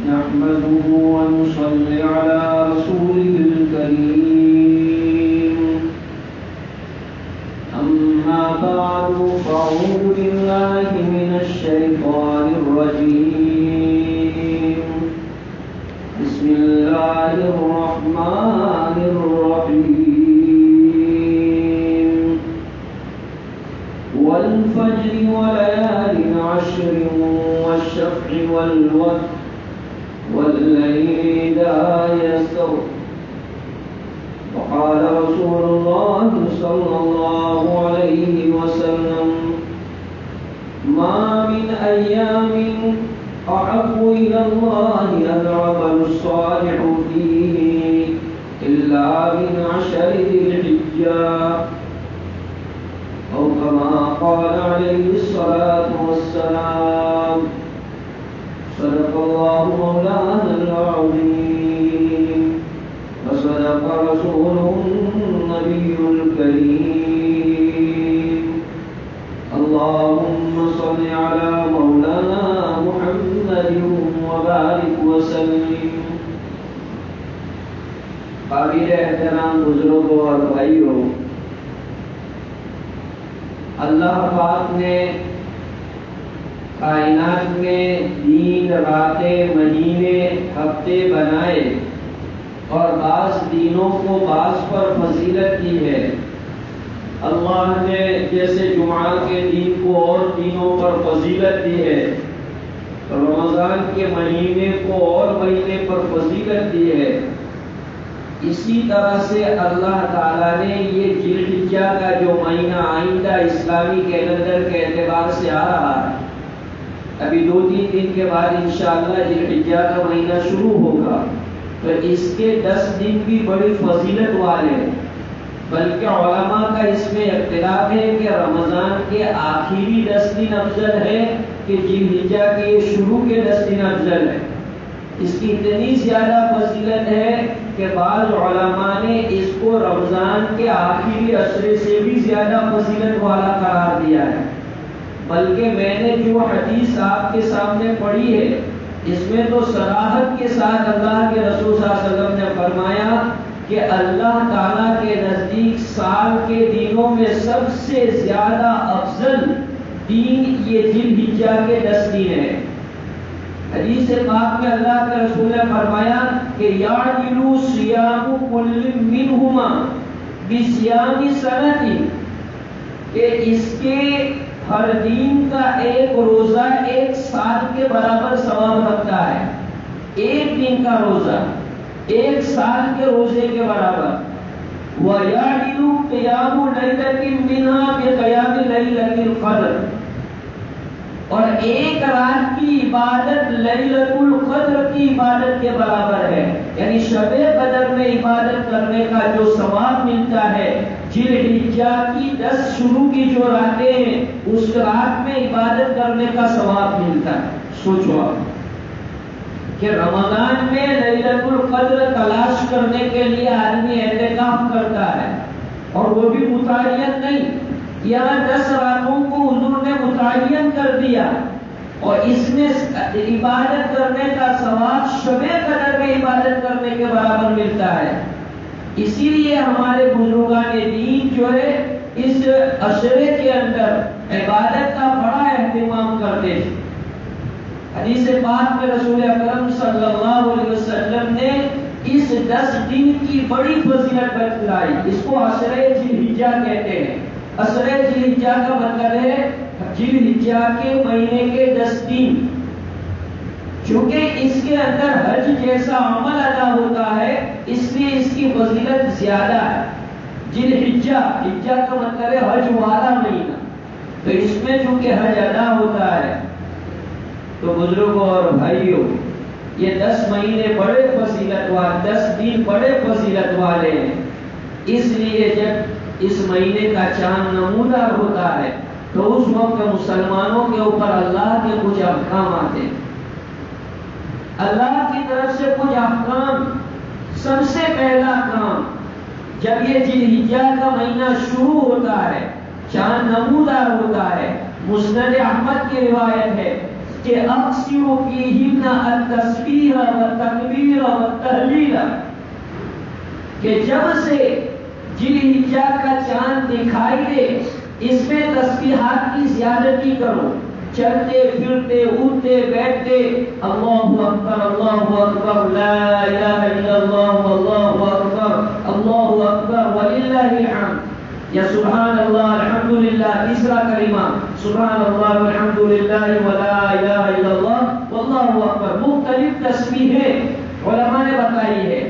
نحمده ونصلي على رسوله الكريم أما بعد فأعوذ بالله من الشيطان الرجيم بسم الله الرحمن الرحيم والفجر وليال عشر والشفع والوتر والليل إذا يسر وقال رسول الله صلى الله عليه وسلم ما من أيام أحب إلى الله العمل الصالح فيه إلا من عشر ذي الحجة أو كما قال عليه الصلاة والسلام صدق الله مولانا العظيم وصدق رسوله النبي الكريم اللهم صل على مولانا محمد وبارك وسلم. قابل احترام بزرگوں اور بھائیوں، اللہ پاک نے کائنات میں دن، راتیں، مہینے، ہفتے بنائے اور بعض دینوں کو بعض پر فضیلت دی ہے. اللہ نے جیسے جمعہ کے دن کو اور دنوں پر فضیلت دی ہے، رمضان کے مہینے کو اور مہینے پر فضیلت دی ہے، اسی طرح سے اللہ تعالیٰ نے یہ ذی الحجہ کا جو مہینہ آئندہ اسلامی کیلنڈر کے اعتبار سے آ رہا ہے، ابھی 2-3 دن کے بعد انشاءاللہ ذی الحجہ کا مہینہ شروع ہوگا، تو اس کے 10 دن بھی بڑی فضیلت والے ہیں. بلکہ علماء کا اس میں اختلاف ہے کہ رمضان کے آخری 10 دن افضل ہے کہ ذی الحجہ کے شروع کے 10 دن افضل ہے. اس کی اتنی زیادہ فضیلت ہے کہ بعض علماء نے اس کو رمضان کے آخری عشرے سے بھی زیادہ فضیلت والا قرار دیا ہے. بلکہ میں نے جو حدیث آپ کے سامنے پڑھی ہے، اس میں تو صراحت کے ساتھ اللہ کے رسول صلی اللہ علیہ وسلم نے فرمایا کہ اللہ تعالیٰ کے نزدیک سال کے دنوں میں سب سے زیادہ افضل دن یہ ذی الحجہ کے 10 دن ہیں. حدیث پاک میں اللہ کے رسول نے فرمایا کہ یعدل صیام کل منہما بصیام سنۃ، کہ اس کے ہر دین کا ایک روزہ 1 سال کے برابر ثواب رکھتا ہے. ایک دن کا روزہ 1 سال کے روزے کے برابر. وَيَعْدِلُ قِيَامُ لَيْلَةٍ مِّنْهَا بِقِيَامِ لَيْلَةِ الْقَدْرِ، اور ایک رات کی عبادت لیلۃ القدر کی عبادت کے برابر ہے. یعنی شب قدر میں عبادت کرنے کا جو ثواب ملتا ہے، ذی الحجہ کی 10 شروع کی جو راتیں ہیں اس رات میں عبادت کرنے کا ثواب ملتا ہے. سوچو آپ کہ رمضان میں لیلۃ القدر تلاش کرنے کے لیے آدمی اعتکاف کرتا ہے، اور وہ بھی متعین نہیں. یہاں 10 راتوں کو حضور نے متعین کر دیا، اور اس میں عبادت کرنے کا ثواب شب قدر میں عبادت کرنے کے برابر ملتا ہے. اسی لیے ہمارے بزرگان دین جو ہے اس عشرے کے اندر عبادت کا بڑا اہتمام کرتے تھے. حدیث پاک میں رسول اکرم صلی اللہ علیہ وسلم نے اس 10 دن کی بڑی فضیلت بتلائی. اس کو عشرے ذی الحجہ کہتے ہیں. عشرے ذی الحجہ کا مطلب ہے ذی الحجہ کے مہینے کے 10 دن. چونکہ اس کے اندر حج جیسا عمل ادا ہوتا ہے، اس لیے اس کی فضیلت زیادہ ہے. ذی الحجہ، حجہ کا مطلب ہے حج والا مہینہ، تو اس میں چونکہ حج ادا ہوتا ہے. تو بزرگوں اور بھائیوں، یہ 10 مہینے بڑے فضیلت والے، 10 دن بڑے فضیلت والے ہیں. اس لیے جب اس مہینے کا چاند نمودار ہوتا ہے تو اس وقت مسلمانوں کے اوپر اللہ کے کچھ احکام آتے ہیں. اللہ کی طرف سے کچھ احکام. سب سے پہلا کام، جب یہ ذی الحجہ کا مہینہ شروع ہوتا ہے، چاند نمودار ہوتا ہے، مسند احمد کی روایت ہے کہ اکثر فیہن التسبیح والتکبیر والتہلیل، کہ جب سے ذی الحجہ کا چاند دکھائی دے اس میں تسبیحات کی زیادتی کرو، چلتے پھرتے اٹھتے بیٹھتے اللہ اکبر لا الہ الا اللہ اللہ اکبر وللہ الحمد، یا سبحان اللہ الحمدللہ، تیسرا کلمہ سبحان اللہ الحمدللہ ولا الہ الا اللہ واللہ اکبر، مختلف تسبیحیں علماء نے بتائی ہے۔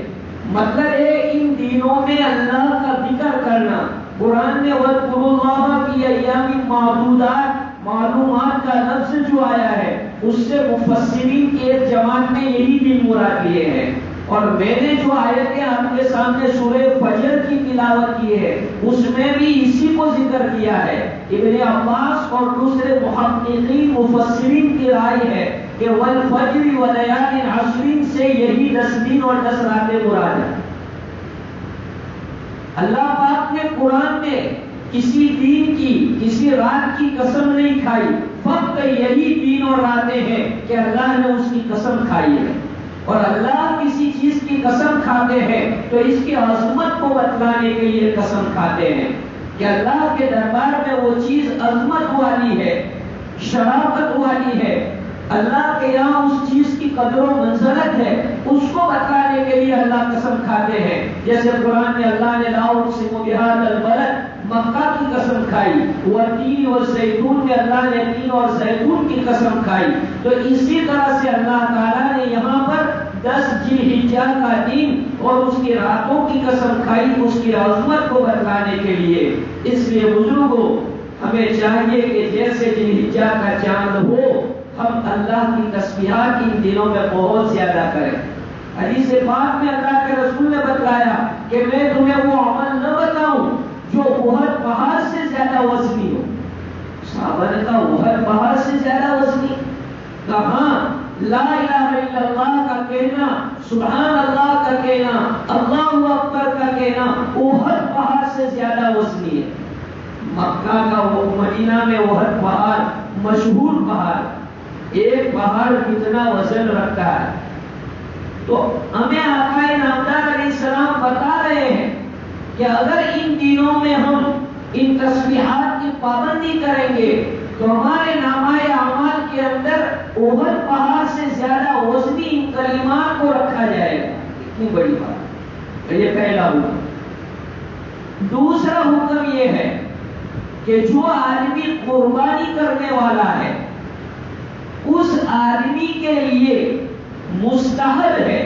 مطلب ہے ان دنوں میں اللہ کا ذکر کرنا، قرآن میں وَاذْكُرُوا اللَّهَ فِي أَيَّامٍ مَّعْدُودَاتٍ، معلومات کا لفظ جو آیا ہے اس سے مفسرین کی ایک جماعت نے یہی دن مراد لیے ہیں، اور میں نے جو آیتیں آپ کے سامنے سورہ فجر کی تلاوت کی ہے اس میں بھی اسی کو ذکر کیا ہے۔ ابن عباس اور دوسرے محققین مفسرین کی رائے ہے کہ والفجر ولیال عشر سے یہی 10 دن اور 10 راتیں مراد ہیں۔ اللہ پاک نے قرآن میں کسی دن کی کسی رات کی قسم نہیں کھائی، فقط یہی دن اور راتیں ہیں کہ اللہ نے اس کی قسم کھائی ہے، اور اللہ کسی چیز کی قسم کھاتے ہیں تو اس کی عظمت کو بتلانے کے لیے قسم کھاتے ہیں کہ اللہ کے دربار میں وہ چیز عظمت والی ہے، شرافت والی ہے، اللہ کے یہاں اس چیز کی قدر و منزلت ہے، اس کو بتانے کے لیے اللہ قسم کھاتے ہیں۔ جیسے قرآن میں اللہ نے لا اقسم بہذا البلد، مکہ کی قسم کھائی، والتین والزیتون میں اللہ نے تین اور زیتون کی قسم کھائی، تو اسی طرح سے اللہ تعالیٰ نے یہاں پر 10 ذی الحجہ کا دن اور اس کی راتوں کی قسم کھائی اس کی عظمت کو بتلانے کے لیے۔ اس لیے بزرگوں ہمیں چاہیے کہ جیسے ذی الحجہ کا چاند ہو ہم اللہ کی تسبیحات ان دنوں میں بہت زیادہ کریں۔ حدیث پاک میں اللہ کے رسول نے بتلایا کہ میں تمہیں وہ عمل نہ بتاؤں جو احد پہاڑ سے زیادہ وزنی ہو۔ صحابہ نے کہا احد پہاڑ سے زیادہ وزنی؟ کہاں؟ لا الہ الا اللہ کا کہنا، سبحان اللہ کا کہنا، اللہ اکبر کا کہنا احد پہاڑ سے زیادہ وزنی ہے۔ مکہ کا وہ مدینہ میں احد پہاڑ مشہور پہاڑ، ایک پہاڑ کتنا وزن رکھتا ہے، تو ہمیں آقا نامدار علیہ السلام بتا رہے ہیں کہ اگر ان دنوں میں ہم ان تسبیحات کی پابندی کریں گے تو ہمارے نامہ اعمال کے اندر احد پہاڑ سے زیادہ وزنی ان کلمات کو رکھا جائے گا۔ اتنی بڑی بات، یہ پہلا حکم۔ دوسرا حکم یہ ہے کہ جو آدمی قربانی کرنے والا ہے اس آدمی کے لیے مستحب ہے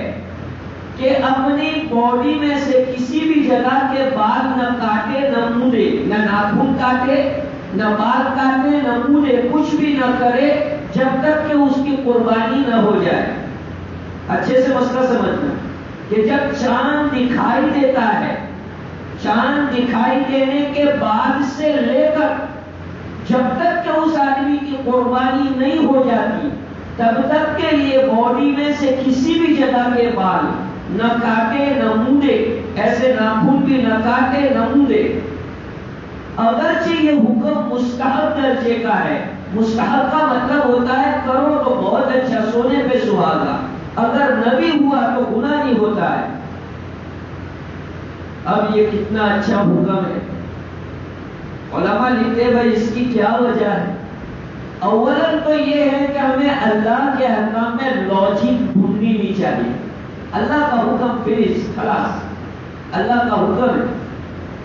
کہ اپنی باڈی میں سے کسی بھی جگہ کے بال نہ کاٹے نہ مونڈے، نہ ناخن کاٹے نہ بال کاٹے نہ مونڈے، کچھ بھی نہ کرے جب تک کہ اس کی قربانی نہ ہو جائے۔ اچھے سے مسئلہ سمجھنا کہ جب چاند دکھائی دیتا ہے، چاند دکھائی دینے کے بعد سے لے کر جب تک کہ اس آدمی کی قربانی نہیں ہو جاتی تب تک کے لیے باڈی میں سے کسی بھی جگہ کے بال نہ کاٹے نہ مونڈے، ایسے ناخن بھی نہ کاٹے نہ مونڈے۔ اگرچہ یہ حکم مستحب درجے کا ہے، مستحب کا مطلب ہوتا ہے کرو تو بہت اچھا، سونے پہ سہاگا، اگر نہ بھی ہوا تو گناہ نہیں ہوتا ہے۔ اب یہ کتنا اچھا حکم ہے، علماء لکھتے ہیں بھائی اس کی کیا وجہ ہے؟ اولاً تو یہ ہے کہ ہمیں اللہ کے احکام میں لاجک ڈھونڈنی نہیں چاہیے۔ اللہ کا حکم فیس خلاص، اللہ کا حکم ہے۔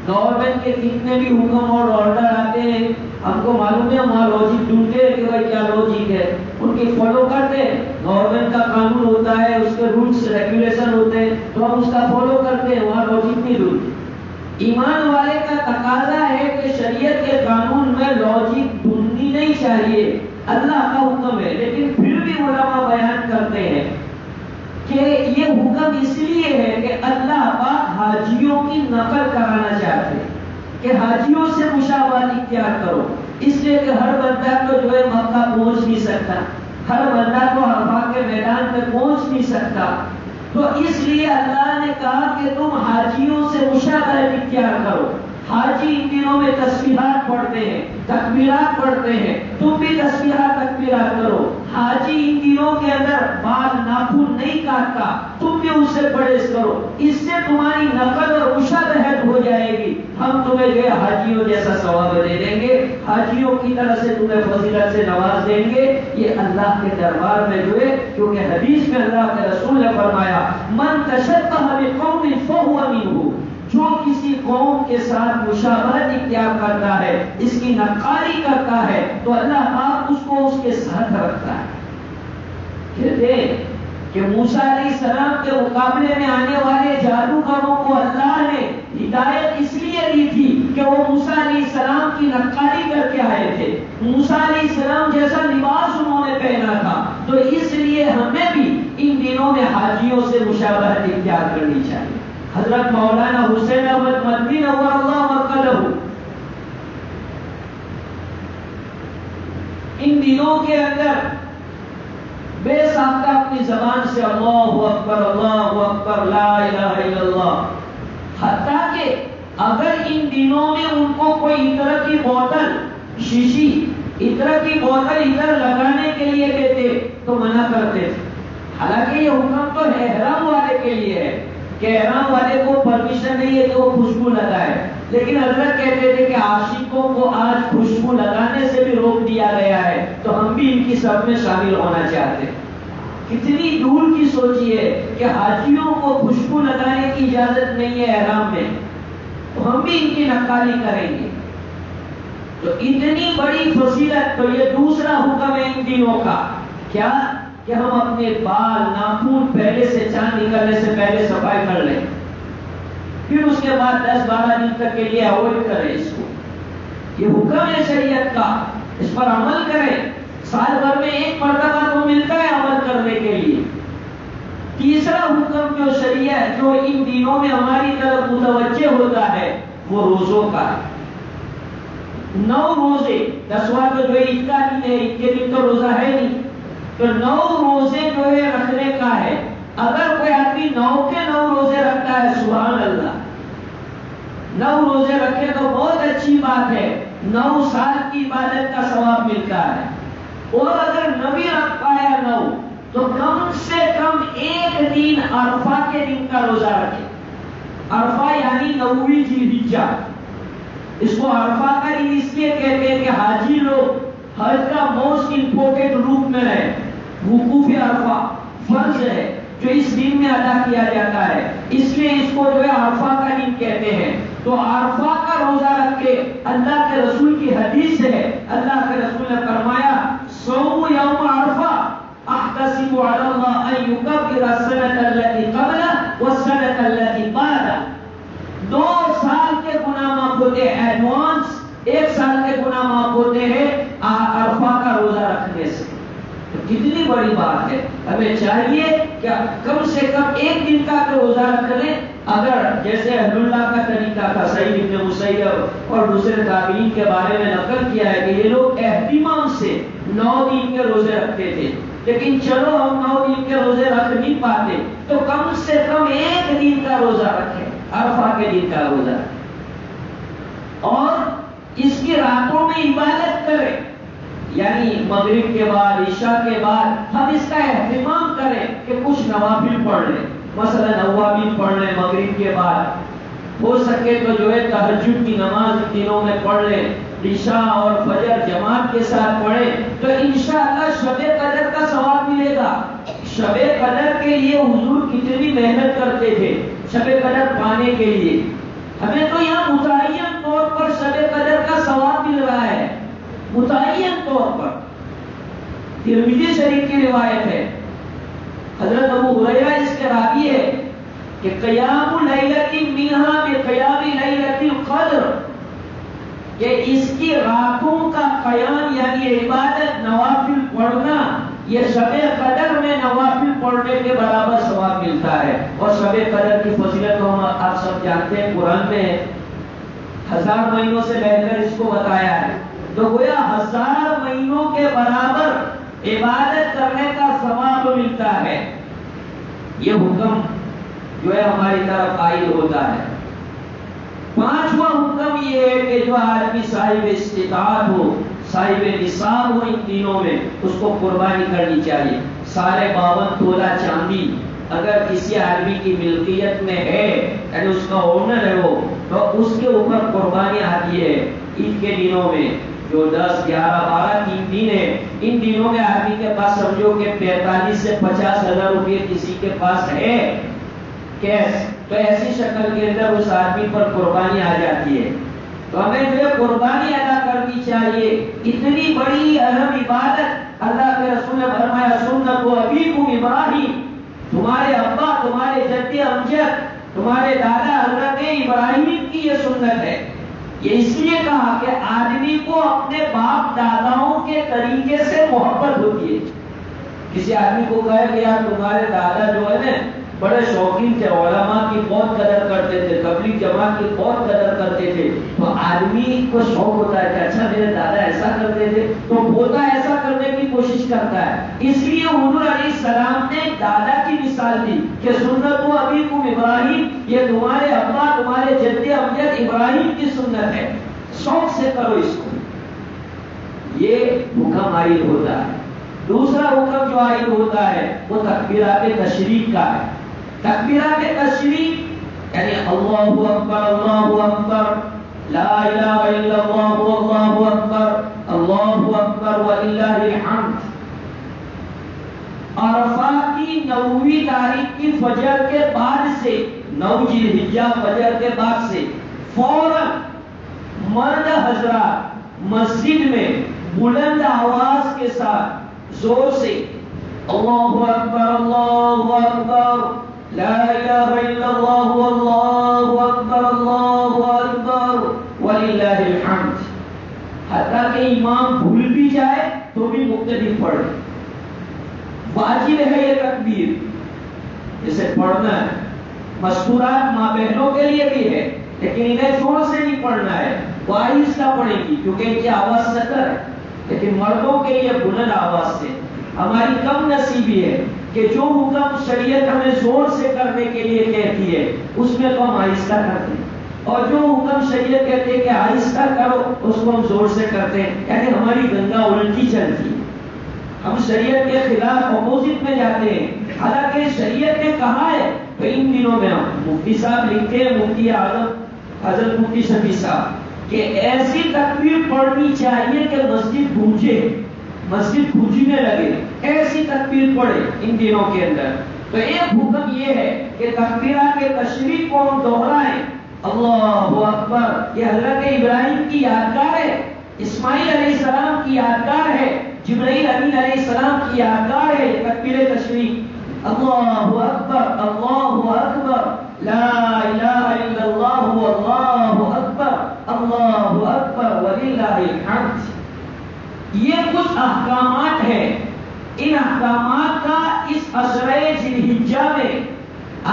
گورنمنٹ کے کتنے بھی حکم اور آرڈر آتے ہیں ہم کو معلوم ہے، وہاں لاجک ڈھونڈتے ہیں کہ بھائی کیا لاجک ہے، ان کی فالو کرتے ہیں۔ گورنمنٹ کا قانون ہوتا ہے، اس کے رولس ریگولیشن ہوتے ہیں تو ہم اس کا فالو کرتے ہیں، وہاں لاجک نہیں ڈھونڈتے۔ ایمان والے کا تقاضا ہے کہ شریعت کے قانون میں لاجک ڈھونڈنی نہیں چاہیے، اللہ کا حکم ہے۔ لیکن پھر بھی علماء بیان کرتے ہیں کہ یہ حکم اس لیے ہے کہ اللہ پاک حاجیوں کی نقل کرانا چاہتے ہیں کہ حاجیوں سے مشابہت اختیار کرو، اس لیے کہ ہر بندہ تو جو ہے مکہ پہنچ نہیں سکتا، ہر بندہ تو عرفہ کے میدان میں پہنچ نہیں سکتا، تو اس لیے اللہ نے کہا کہ تم حاجیوں سے مشابہت اختیار کرو۔ حاجی ان دنوں میں تسبیحات پڑھتے ہیں، تکبیرات پڑھتے ہیں، تم بھی تسبیحات تکبیرات کرو۔ حاجی ان دنوں کے اندر بال ناخن نہیں کاٹتا، تم بھی اس سے پرہیز کرو، اس سے تمہاری نقل اور مشابہت ہو جائے گی، ہم تمہیں جو ہے حاجیوں جیسا ثواب دے دیں گے، حاجیوں کی طرح سے تمہیں فضیلت سے نواز دیں گے۔ یہ اللہ کے دربار میں جو ہے، کیونکہ حدیث میں اللہ کے رسول نے فرمایا من تشبہ بقوم فہو منہ، جو کسی قوم کے ساتھ مشابہت اختیار کرتا ہے، اس کی نقالی کرتا ہے، تو اللہ پاک اس کو اس کے ساتھ رکھتا ہے۔ کہتے ہیں کہ موسیٰ علیہ السلام کے مقابلے میں آنے والے جادوگروں کو اللہ نے ہدایت اس لیے دی تھی کہ وہ موسیٰ علیہ السلام کی نقالی کر کے آئے تھے، موسیٰ علیہ السلام جیسا لباس انہوں نے پہنا تھا، تو اس لیے ہمیں بھی ان دنوں میں حاجیوں سے مشابہت اختیار کرنی چاہیے۔ حضرت مولانا حسین احمد مدنی نور اللہ مرقدہ ان دنوں کے اندر بے ساختہ اپنی زبان سے اللہ اکبر لا الہ الا اللہ، حتیٰ کہ اگر ان دنوں میں ان کو کوئی عطر کی بوتل، شیشی عطر کی بوتل ادھر لگانے کے لیے کہتے تو منع کرتے تھے۔ حالانکہ یہ حکم تو احرام والے کے لیے ہے کہ احرام والے کو پرمیشن نہیں ہے کہ وہ خوشبو لگائے، لیکن حضرت کہتے تھے کہ عاشقوں کو آج خوشبو لگانے سے بھی روک دیا گیا ہے، تو ہم بھی ان کی صف میں شامل ہونا چاہتے ہیں۔ کتنی دور کی سوچی ہے کہ حاجیوں کو خوشبو لگانے کی اجازت نہیں ہے احرام میں، تو ہم بھی ان کی نقالی کریں گے۔ تو اتنی بڑی فضیلت، تو یہ دوسرا حکم ہے ان دنوں کا، کیا کہ ہم اپنے بال ناخن پہلے سے چاند نکلنے سے پہلے صفائی کر لیں، پھر اس کے بعد 10-12 دن تک کے لیے اوائڈ کریں اس کو۔ یہ حکم ہے شریعت کا، اس پر عمل کریں۔ سال بھر میں ایک مرتبہ کو ملتا ہے عمل کرنے کے لیے۔ تیسرا حکم جو شریعت جو ان دنوں میں ہماری طرف متوجہ ہوتا ہے وہ روزوں کا ہے۔ 9 روزے، 10واں تو جو عید کا دن ہے، عید کے دن تو روزہ ہے نہیں، تو 9 روزے جو ہے رکھنے کا ہے۔ اگر کوئی آدمی 9 کے 9 روزے رکھتا ہے، سبحان اللہ، 9 روزے رکھے تو بہت اچھی بات ہے، 9 سال کی عبادت کا ثواب ملتا ہے۔ اور اگر نبی رکھ پایا 9 تو کم سے کم ایک دن عرفہ کے دن کا روزہ رکھے۔ عرفہ یعنی 9ویں ذی الحجہ، اس کو عرفہ کا دن اس لیے کہتے ہیں کہ حاجی لوگ حج کا موسٹ امپورٹنٹ روپ میں ہے، وقوف عرفہ فرض ہے جو اس دن میں ادا کیا جاتا ہے، اس لیے اس کو جو ہے عرفہ کا دن کہتے ہیں۔ تو عرفہ کا روزہ رکھ کے، اللہ کے رسول کی حدیث ہے، اللہ کے رسول نے فرمایا صوم یوم عرفہ احتسب علی اللہ ان یکفر السنۃ التي قبلہ والسنۃ التي بعدہ۔ 2 سال کے گناہ معاف ہوتے ہیں ایڈوانس، 1 سال کے گناہ معاف ہوتے ہیں عرفہ کا روزہ رکھنے سے۔ کتنی بڑی بات ہے، ہمیں چاہیے کہ کم سے کم ایک دن کا روزہ رکھ لیں۔ اگر جیسے اہل اللہ کا طریقہ تھا، سعید بن مسیب اور دوسرے تابعین کے بارے میں نقل کیا ہے کہ یہ لوگ اہتمام سے 9 دن کے روزے رکھتے تھے، لیکن چلو ہم 9 دن کے روزے رکھ نہیں پاتے تو کم سے کم ایک دن کا روزہ رکھیں، عرفہ کے دن کا روزہ، اور اس کی راتوں میں عبادت کریں، یعنی مغرب کے بعد، عشاء کے بعد ہم اس کا اہتمام کریں کہ کچھ نوافل پڑھ لیں، مثلا نوافل پڑھ لیں مغرب کے بعد، ہو سکے تو جو ہے تہجد کی نماز دنوں میں پڑھ لیں، عشاء اور فجر جماعت کے ساتھ پڑھیں، تو انشاءاللہ شب قدر کا ثواب ملے گا۔ شب قدر کے لیے حضور کتنی محنت کرتے تھے شب قدر پانے کے لیے، ہمیں تو یہاں متعین طور پر شب قدر کا ثواب مل رہا ہے، متعین طور پر۔ ترمذی شریف کی روایت ہے، حضرت ابو ہریرہ اس کے راوی ہے کہ قیام لیلۃ منہا بقیام لیلۃ القدر، کہ اس کی راتوں کا قیام یعنی عبادت نوافل پڑھنا، یہ شب قدر میں نوافل پڑھنے کے برابر ثواب ملتا ہے۔ اور شب قدر کی فضیلت تو ہم آپ سب جانتے ہیں، قرآن میں 1000 مہینوں سے بہتر اس کو بتایا ہے، تو گویا 1000 مہینوں کے برابر عبادت کرنے کا ثواب ملتا ہے۔ یہ حکم جو ہے ہماری طرف عائد ہوتا ہے۔ پانچواں حکم یہ ہے کہ جو آدمی صاحب استطاعت ہو، صاحب نصاب ہو ان دنوں میں، اس کو قربانی کرنی چاہیے۔ 52.5 تولہ چاندی اگر کسی آدمی کی ملکیت میں ہے، یعنی اس کا اونر ہے وہ، تو اس کے اوپر قربانی آتی ہے۔ عید کے دنوں میں جو 10، 11، 12 3 دن ہے، ان دنوں میں آدمی کے پاس سمجھو کہ 45 سے 50 ہزار روپے کسی کے پاس ہے کیش، تو ایسی شکل کے اندر اس آدمی پر قربانی آ جاتی ہے۔ تو ہمیں جو قربانی ادا کرنی چاہیے۔ اتنی بڑی اہم عبادت، اللہ کے رسول نے فرمایا سنت ابیکم ابراہیم، تمہارے ابا، تمہارے جد امجد، تمہارے دادا حضرت ابراہیم کی یہ سنت ہے۔ یہ اس لیے کہا کہ آدمی کو اپنے باپ داداؤں کے طریقے سے محبت ہوتی ہے۔ کسی آدمی کو کہے کہ یار تمہارے دادا جو ہے نا بڑے شوقین تھے، علماء کی بہت قدر کرتے تھے، تبلیغ جماعت کی بہت قدر کرتے تھے، تو آدمی کو شوق ہوتا ہے کہ اچھا میرے دادا ایسا کرتے تھے، تو پوتا ایسا کرنے کی کوشش کرتا ہے۔ اس لیے حضور علیہ السلام نے دادا کی مثال دی کہ سنت ابیکم ابراہیم، یہ تمہارے ابا، تمہارے جد امجد ابراہیم کی سنت ہے، شوق سے کرو اس کو۔ یہ حکم عائد ہوتا ہے۔ دوسرا حکم جو عائد ہوتا ہے وہ تکبیرات تشریق کا ہے۔ تکبیرات تشریق یعنی اللہ اکبر، اللہ اکبر، لا الہ الا اللہ، اللہ اکبر، اللہ اکبر وللہ الحمد۔ عرفات کی 9ویں تاریخ کی فجر کے بعد سے، 9 ذی الحجہ فجر کے بعد سے فوراً مرد حضرات مسجد میں بلند آواز کے ساتھ زور سے اللہ اکبر، اللہ اکبر، لا الہ الا اللہ، اللہ اکبر، اللہ اکبر وللہ الحمد، حتیٰ کہ امام بھول بھی جائے تو بھی مقتدی پڑھے۔ واجب ہے یہ تکبیر، اسے پڑھنا ہے۔ مستورات ماں بہنوں کے لیے بھی ہے، لیکن انہیں زور سے نہیں پڑھنا ہے، وہ آہستہ پڑھیں گی کیونکہ ان کی آواز ستر ہے، لیکن مردوں کے لیے بلند آواز سے۔ ہماری کم نصیبی ہے کہ جو حکم شریعت ہمیں زور سے کرنے کے لیے کہتی ہے اس میں تو ہم آہستہ کرتے ہیں، اور جو حکم شریعت کہتے ہیں کہ آہستہ کرو اس کو ہم زور سے کرتے ہیں، یعنی ہماری گنگا الٹی چلتی ہے، ہم شریعت کے خلاف اپوزٹ میں جاتے ہیں۔ حالانکہ شریعت نے کہا ہے، تو ان دنوں میں ہم مفتی صاحب لکھتے ہیں، مفتی اعظم حضرت مفتی شفیع صاحب، کہ ایسی تکبیر پڑھنی چاہیے کہ مسجد گونجے، مسجد گونجنے لگے، ایسی تکبیر پڑھے ان دنوں کے اندر۔ تو ایک حکم یہ ہے کہ تکبیرات کے تشریق کو ہم دوہرائیں۔ اللہ اکبر یہ حضرت ابراہیم کی یادگار ہے، اسماعیل علیہ السلام کی یادگار ہے، جبرائیل امین علیہ السلام کی یادگار ہے تکبیر تشریق۔ اللہ اکبر، اللہ اکبر، لا الہ الا اللہ، اللہ اکبر، اللہ اکبر وللہ الحمد۔ یہ کچھ احکامات ہیں، ان احکامات کا اس عشرہ ذی الحجہ میں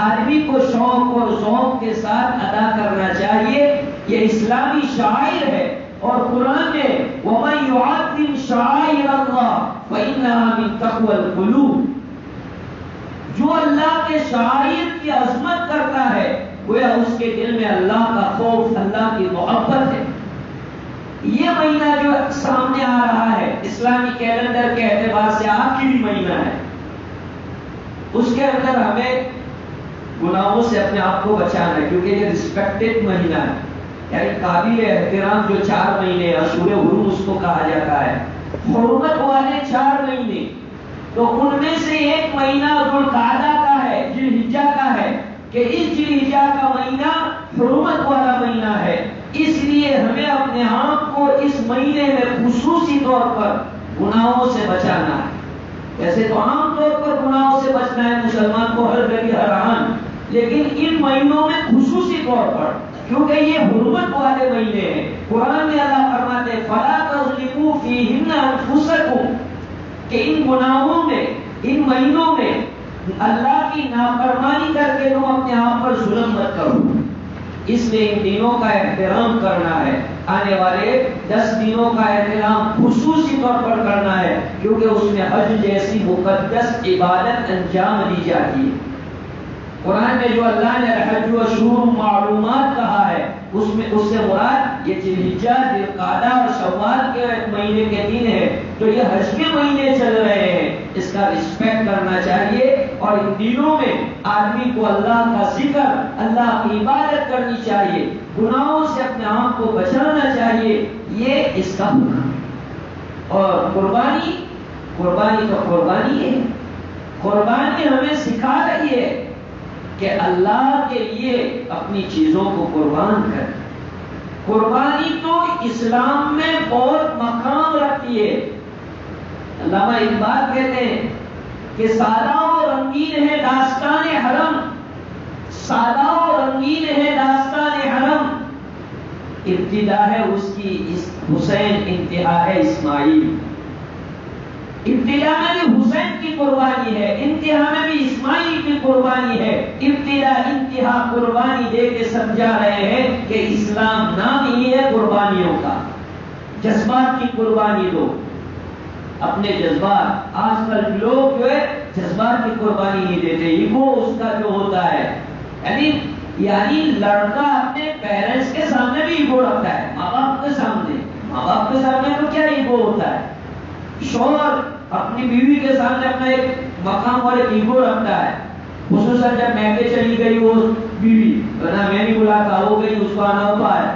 آدمی کو شوق اور ذوق کے ساتھ ادا کرنا چاہیے۔ یہ اسلامی شعائر ہے، اور قرآن میں وَمَن يُعَظِّمْ شَعَائِرَ اللَّهِ فَإِنَّهَا مِن تَقْوَى الْقُلُوبِ، جو اللہ کے شعائر کی عظمت کرتا ہے گویا اس کے دل میں اللہ کا خوف، اللہ کی محبت ہے۔ یہ مہینہ جو سامنے آ رہا ہے اسلامی کیلنڈر کے اعتبار سے آخری مہینہ ہے، اس کے اندر ہمیں گناہوں سے اپنے آپ کو بچانا ہے، کیونکہ یہ ریسپیکٹڈ مہینہ ہے، یعنی قابل احترام جو 4 مہینے اشہر حرم اس کو کہا جاتا ہے، حرمت والے 4 مہینے، تو ان میں سے ایک مہینہ ذوالقعدہ کا ہے، ذی الحجہ کا ہے، کہ اس ذی الحجہ کا مہینہ حرمت والا مہینہ ہے، اس لیے ہمیں اپنے آپ کو اس مہینے میں خصوصی طور پر گناہوں سے بچانا ہے۔ ویسے تو عام طور پر گناہوں سے بچنا ہے مسلمان کو ہر گھڑی ہر آن، لیکن ان مہینوں میں خصوصی طور پر، کیونکہ یہ حرمت والے مہینے ہیں۔ قرآن میں اللہ فرماتے ہیں فَلَا تَظْلِمُوا فِيهِنَّ أَنفُسَكُمْ، کہ ان گناہوں میں، ان مہینوں میں اللہ کی نافرمانی کر کے تم اپنے آپ پر ظلم مت کرو، اس لیے ان دنوں کا احترام کرنا ہے، آنے والے 10 دنوں کا احترام خصوصی طور پر کرنا ہے، کیونکہ اس میں حج جیسی مقدس عبادت انجام دی جاتی ہے۔ قرآن میں جو اللہ نے الحج اشہر معلومات کہا ہے اس سے مراد یہ ذی الحجہ، ذی القعدہ اور شوال کے مہینے کے دن ہے، تو یہ حج کے مہینے چل رہے ہیں، اس کا رسپیکٹ کرنا چاہیے، اور ان دنوں میں آدمی کو اللہ کا ذکر، اللہ کی عبادت کرنی چاہیے، گناہوں سے اپنے آپ کو بچانا چاہیے، یہ اس کا حکم۔ اور قربانی تو قربانی ہے، قربانی ہمیں سکھا رہی ہے کہ اللہ کے لیے اپنی چیزوں کو قربان کر۔ قربانی تو اسلام میں بہت مقام رکھتی ہے۔ علامہ اقبال کہتے ہیں کہ سادہ و رنگین ہے داستان حرم، سادہ و رنگین ہے داستان حرم، ابتدا ہے اس کی حسین، انتہا ہے اسماعیل۔ ابتدا میں بھی حسین کی قربانی ہے، انتہا میں بھی اسماعیل کی قربانی ہے، ابتدا انتہا قربانی دے کے سمجھا رہے ہیں کہ اسلام نام ہی ہے قربانیوں کا۔ جذبات کی قربانی دو، اپنے جذبات۔ آج کل لوگ جو ہے جذبات کی قربانی نہیں دیتے، ایگو اس کا جو ہوتا ہے، یعنی لڑکا اپنے پیرنٹس کے سامنے بھی ایگو رکھتا ہے، ماں باپ کے سامنے تو کیا ایگو ہوتا ہے۔ شوہر اپنی بیوی کے سامنے اپنا ایک مقام اور ایک ایگو رکھتا ہے، خصوصاً جب میکے چلی گئی وہ بیوی، ورنہ میں نہیں بلاتا، ہو گئی اس کو آنا ہوتا ہے،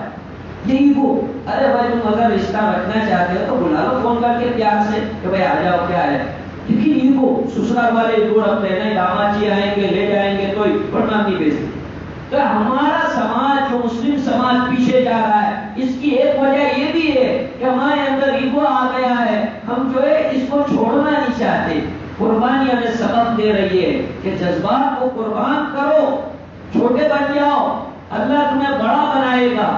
یہ ایگو۔ ارے بھائی تم اگر رشتہ رکھنا چاہتے ہو تو بلا لو فون کر کے پیار سے کہ بھائی آ جاؤ، کیا ہے۔ لیکن ایگو، سسرال والے ایگو رکھتے ہیں، نہیں داماد جی آئیں گے لے جائیں گے تو ورنہ نہیں بھیجتے۔ تو ہمارا سماج جو مسلم سماج پیچھے جا رہا ہے، اس کی ایک وجہ یہ بھی ہے کہ ہمارے اندر ایگو آ گیا ہے، ہم جو ہے اس کو چھوڑنا نہیں چاہتے۔ قربانی ہمیں سبق دے رہی ہے کہ جذبات کو قربان کرو، چھوٹے بن جاؤ، اللہ تمہیں بڑا بنائے گا۔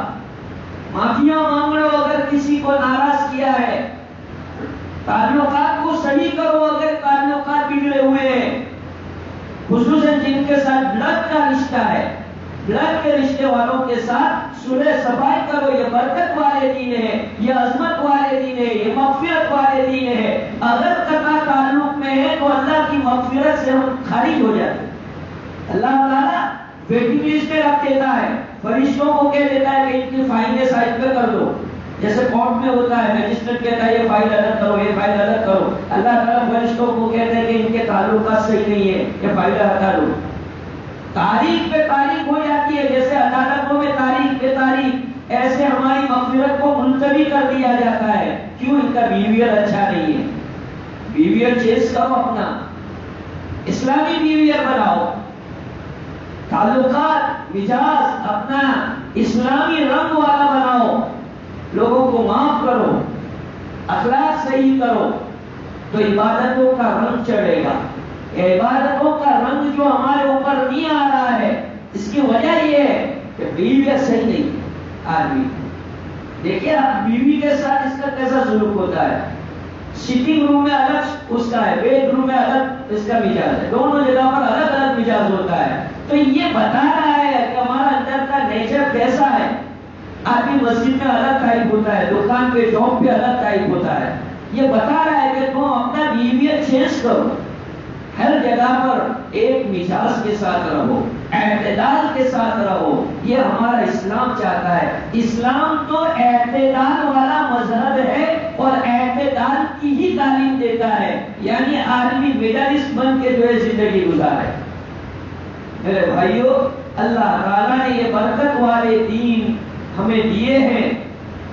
معافیاں مانگ لو اگر کسی کو ناراض کیا ہے، تعلقات کو صحیح کرو اگر تعلقات بگڑے ہوئے ہیں، خصوصاً جن کے ساتھ بلڈ کا رشتہ ہے، بلڈ کے رشتے والوں کے ساتھ صلح صفائی کرو۔ یہ برکت والے دین ہے، یہ عظمت والے دین ہے، یہ مغفرت والے دین ہے۔ اگر قطع تعلق میں ہے تو اللہ کی مغفرت سے ہم خارج ہو جاتے ہیں۔ اللہ تعالیٰ ویٹنگ لسٹ پہ رکھ دیتا ہے، فرشتوں کو کہہ دیتا ہے کہ ان کی فائلیں سائڈ پہ کر دو، جیسے کورٹ میں ہوتا ہے مجسٹریٹ کہتا ہے یہ فائل الگ کرو، یہ فائل الگ کرو۔ اللہ تعالیٰ فرشتوں کو کہتے ہیں کہ ان کے تعلقات صحیح نہیں ہے، یہ فائل ہٹا دو۔ تاریخ پہ تاریخ ہو جاتی ہے، جیسے عدالتوں میں تاریخ پہ تاریخ، ایسے ہماری مغفرت کو ملتوی کر دیا جاتا ہے۔ کیوں؟ ان کا بیہیویئر اچھا نہیں ہے۔ بیہیویئر چیز کرو، اپنا اسلامی بیہیویئر بناؤ، تعلقات مزاج اپنا اسلامی رنگ والا بناؤ، لوگوں کو معاف کرو، اخلاق صحیح کرو، تو عبادتوں کا رنگ چڑھے گا۔ عبادتوں کا رنگ جو ہمارے اوپر نہیں آ رہا ہے، اس کی وجہ یہ ہے کہ بیوی صحیح نہیں آدمی۔ دیکھیے آپ بیوی کے ساتھ اس کا کیسا سلوک ہوتا ہے، سٹنگ روم میں الگ اس کا ہے، بیڈ روم میں الگ اس کا مزاج ہے، دونوں جگہ پر الگ الگ مزاج ہوتا ہے۔ تو یہ بتا رہا ہے کہ ہمارا اندر کا نیچر کیسا ہے۔ آدمی مسجد میں الگ ٹائپ ہوتا ہے، دکان پہ جاب پہ الگ ٹائپ ہوتا ہے۔ یہ بتا رہا ہے کہ تم اپنا بیہیویئر چینج کرو، ہر جگہ پر ایک مزاج کے ساتھ رہو، اعتدال کے ساتھ رہو۔ یہ ہمارا اسلام چاہتا ہے۔ اسلام تو اعتدال والا مذہب ہے اور اعتدال کی ہی تعلیم دیتا ہے، یعنی آدمی میڈلسٹ بن کے جو ہے زندگی گزارے۔ میرے بھائیو، اللہ تعالیٰ نے یہ برکت والے دین ہمیں دیے ہیں،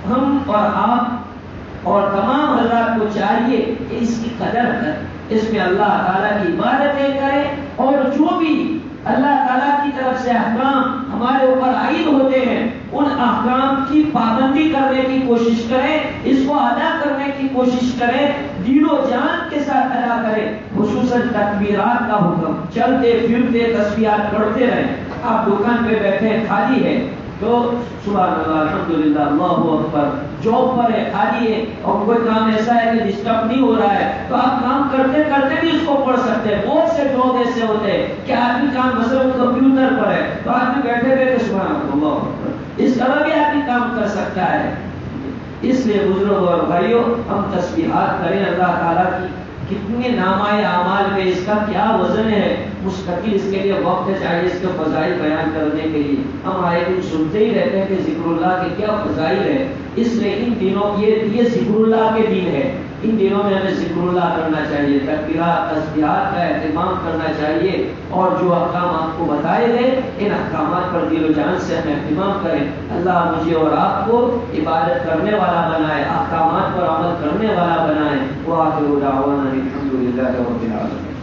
ہم اور آپ اور تمام حضرات کو چاہیے کہ اس کی قدر کریں، اس میں اللہ تعالیٰ کی عبادتیں کریں، اور جو بھی اللہ تعالیٰ کی طرف سے احکام ہمارے اوپر عائد ہوتے ہیں ان احکام کی پابندی کرنے کی کوشش کریں، اس کو ادا کرنے کی کوشش کریں، دین و جان کے ساتھ ادا کریں۔ خصوصاً تکبیرات کا حکم، چلتے پھرتے تسبیحات پڑھتے رہیں۔ آپ دکان پہ بیٹھے خالی ہے تو سبحان اللہ الحمدللہ اللہ اکبر، جاب پر ہے خالی ہے اور کوئی کام ایسا ہے کہ ڈسٹرب نہیں ہو رہا ہے تو آپ کام کرتے کرتے بھی اس کو پڑھ سکتے ہیں۔ بہت سے جاب ایسے ہوتے ہیں کہ آدمی کام مثلا کمپیوٹر پر ہے تو آدمی بیٹھے بیٹھے سبحان اللہ اکبر، اس طرح بھی آدمی کام کر سکتا ہے۔ اس لیے بزرگ اور بھائیوں، ہم تسبیحات کریں اللہ تعالیٰ کی کتنے نامۂ اعمال میں اس کا کیا وزن ہے، مستقل اس کے لیے وقت چاہیے اس کے فضائل بیان کرنے کے لیے۔ ہم آئے دن سنتے ہی رہتے ہیں کہ ذکر اللہ کے کیا فضائل ہے، اس لیے ان دنوں یہ ذکر اللہ کے دن ہے، ان دنوں میں ہمیں ذکر اللہ کرنا چاہیے، تکبیرات تسبیحات کا اہتمام کرنا چاہیے، اور جو احکام آپ کو بتائے گئے ان احکامات پر دل و جان سے ہم اہتمام کریں۔ اللہ مجھے اور آپ کو عبادت کرنے والا بنائے، احکامات پر عمل کرنے والا بنائے۔ وآخر دعوانا الحمد للہ رب العالمین۔